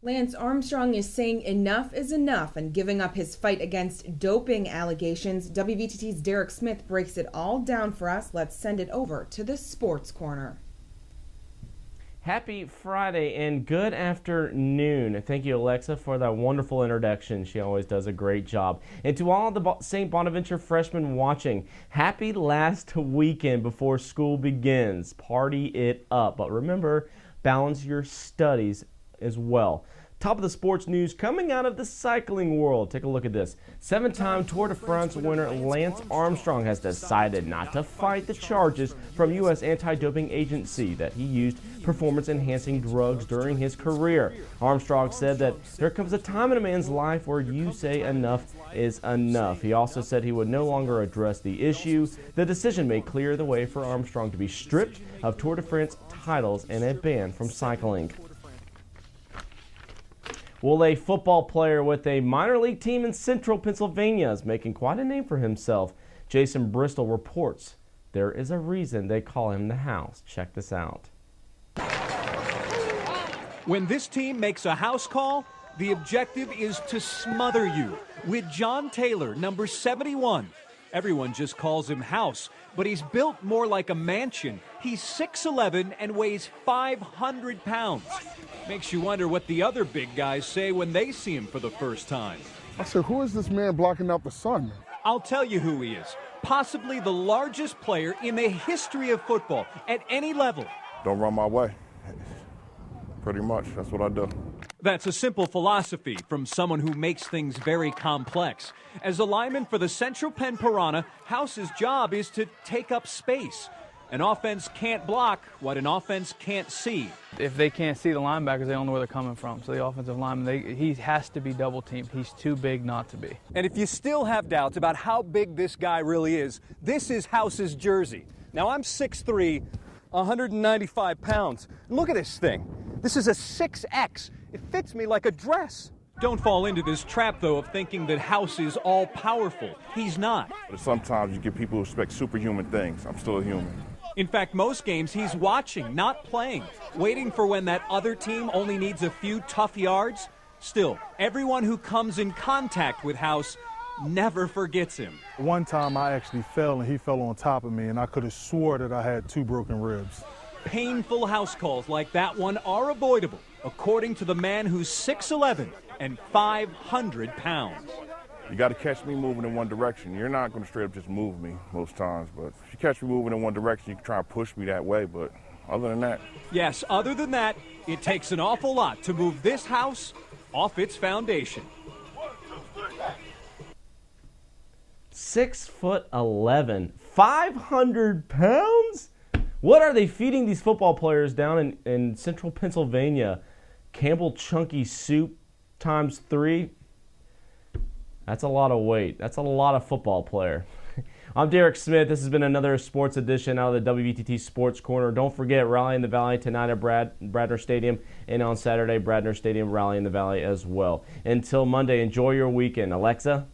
Lance Armstrong is saying enough is enough and giving up his fight against doping allegations. WVTT's Derek Smith breaks it all down for us. Let's send it over to the Sports Corner. Happy Friday and good afternoon. Thank you, Alexa, for that wonderful introduction. She always does a great job. And to all the St. Bonaventure freshmen watching, happy last weekend before school begins. Party it up. But remember, balance your studies as well. Top of the sports news coming out of the cycling world. Take a look at this. 7-time Tour de France winner Lance Armstrong has decided not to fight the charges from U.S. anti-doping agency that he used performance-enhancing drugs during his career. Armstrong said that there comes a time in a man's life where you say enough is enough. He also said he would no longer address the issue. The decision may clear the way for Armstrong to be stripped of Tour de France titles and a ban from cycling. Well, a football player with a minor league team in central Pennsylvania is making quite a name for himself. Jason Bristol reports there is a reason they call him the House. Check this out. When this team makes a house call, the objective is to smother you. With John Taylor, number 71. Everyone just calls him House, but he's built more like a mansion. He's 6'11" and weighs 500 pounds. Makes you wonder what the other big guys say when they see him for the first time. I said, who is this man blocking out the sun? I'll tell you who he is. Possibly the largest player in the history of football at any level. Don't run my way. Pretty much, that's what I do. That's a simple philosophy from someone who makes things very complex. As a lineman for the Central Penn Piranha, House's job is to take up space. An offense can't block what an offense can't see. If they can't see the linebackers, they don't know where they're coming from. So the offensive lineman, he has to be double teamed. He's too big not to be. And if you still have doubts about how big this guy really is, this is House's jersey. Now, I'm 6'3", 195 pounds. Look at this thing. This is a 6X. It fits me like a dress. Don't fall into this trap, though, of thinking that House is all-powerful. He's not. But sometimes you get people who expect superhuman things. I'm still a human. In fact, most games he's watching, not playing, waiting for when that other team only needs a few tough yards. Still, everyone who comes in contact with House never forgets him. One time I actually fell and he fell on top of me, and I could have swore that I had 2 broken ribs. Painful house calls like that one are avoidable, according to the man who's 6'11" and 500 pounds. You got to catch me moving in one direction. You're not going to straight up just move me most times, but if you catch me moving in one direction, you can try to push me that way, but other than that. Yes, other than that, it takes an awful lot to move this house off its foundation. 6'11", 500 pounds? What are they feeding these football players down in central Pennsylvania? Campbell Chunky Soup times 3? That's a lot of weight. That's a lot of football player. I'm Derek Smith. This has been another sports edition out of the WVTT Sports Corner. Don't forget, Rally in the Valley tonight at Bradner Stadium, and on Saturday, Bradner Stadium, Rally in the Valley as well. Until Monday, enjoy your weekend. Alexa?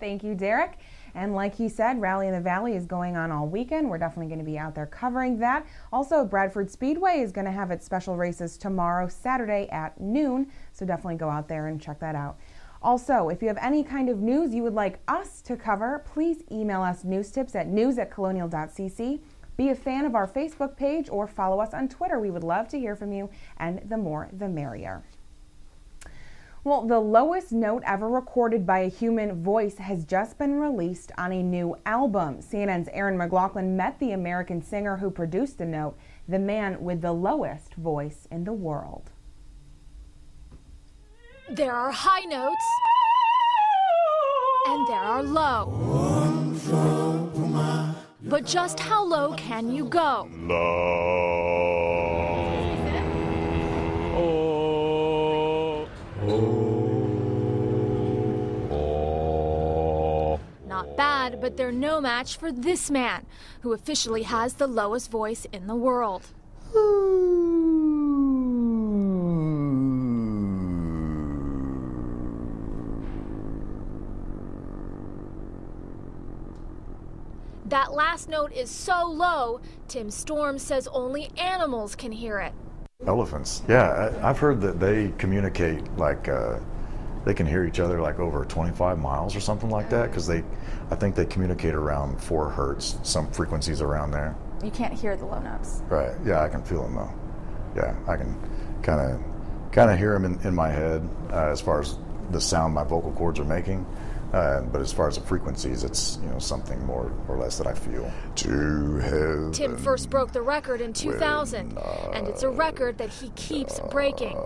Thank you, Derek. And like he said, Rally in the Valley is going on all weekend. We're definitely going to be out there covering that. Also, Bradford Speedway is going to have its special races tomorrow, Saturday at noon. So definitely go out there and check that out. Also, if you have any kind of news you would like us to cover, please email us news tips at news@colonial.cc. Be a fan of our Facebook page or follow us on Twitter. We would love to hear from you, and the more the merrier. Well, the lowest note ever recorded by a human voice has just been released on a new album. CNN's Aaron McLaughlin met the American singer who produced the note, the man with the lowest voice in the world. There are high notes, and there are low. But just how low can you go? Not bad, but they're no match for this man, who officially has the lowest voice in the world. That last note is so low, Tim Storm says only animals can hear it. Elephants, yeah. I've heard that they communicate like they can hear each other like over 25 miles or something like that, because I think they communicate around 4 hertz, some frequencies around there. You can't hear the low notes. Right, yeah, I can feel them though. Yeah, I can kind of hear them in my head as far as the sound my vocal cords are making. But as far as the frequencies, it's something more or less that I feel. To heaven. Tim first broke the record in 2000, and it's a record that he keeps breaking.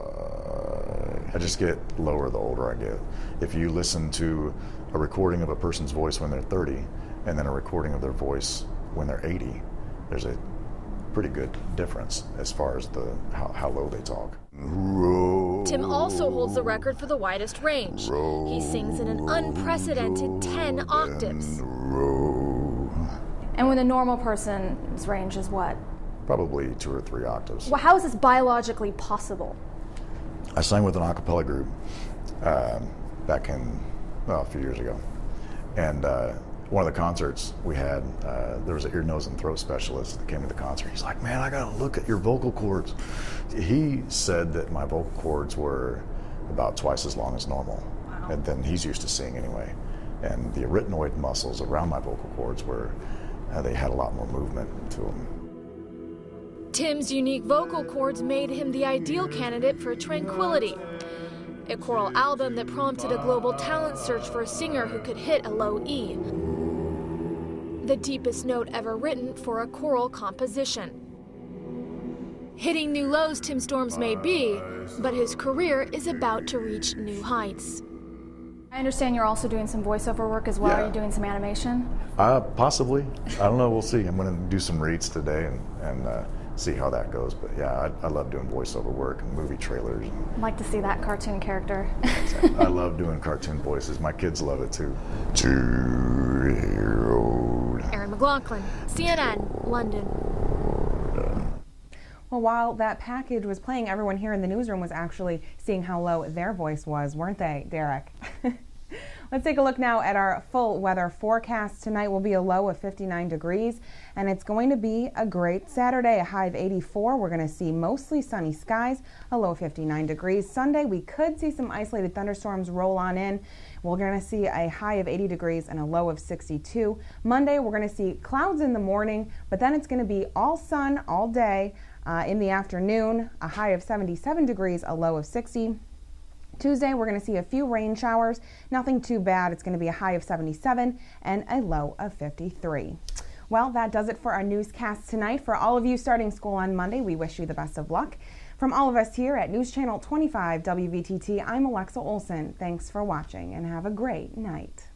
I just get lower the older I get. If you listen to a recording of a person's voice when they're 30 and then a recording of their voice when they're 80, there's a pretty good difference as far as how low they talk. Tim also holds the record for the widest range. He sings in an unprecedented 10 octaves. And when the normal person's range is what? Probably 2 or 3 octaves. Well, how is this biologically possible? I sang with an a cappella group back in, a few years ago. And one of the concerts we had, there was an ear, nose, and throat specialist that came to the concert. He's like, man, I got to look at your vocal cords. He said that my vocal cords were about twice as long as normal. Wow. And then he's used to singing anyway. And the arytenoid muscles around my vocal cords they had a lot more movement to them. Tim's unique vocal cords made him the ideal candidate for Tranquility, a choral album that prompted a global talent search for a singer who could hit a low E, the deepest note ever written for a choral composition. Hitting new lows Tim Storms may be, but his career is about to reach new heights. I understand you're also doing some voiceover work as well. Yeah. Are you doing some animation? Possibly. I don't know. We'll see. I'm going to do some reads today and see how that goes. But yeah, I love doing voiceover work and movie trailers. I'd like to see that cartoon character. I love doing cartoon voices. My kids love it too. Erin McLaughlin, CNN, London. Well, while that package was playing, everyone here in the newsroom was actually seeing how low their voice was, weren't they, Derek? Let's take a look now at our full weather forecast. Tonight will be a low of 59 degrees, and it's going to be a great Saturday, a high of 84. We're going to see mostly sunny skies, a low of 59 degrees. Sunday, we could see some isolated thunderstorms roll on in. We're going to see a high of 80 degrees and a low of 62. Monday, we're going to see clouds in the morning, but then it's going to be all sun all day. In the afternoon, a high of 77 degrees, a low of 60. Tuesday, we're going to see a few rain showers. Nothing too bad. It's going to be a high of 77 and a low of 53. Well, that does it for our newscast tonight. For all of you starting school on Monday, we wish you the best of luck. From all of us here at News Channel 25 WVTT, I'm Alexa Olson. Thanks for watching and have a great night.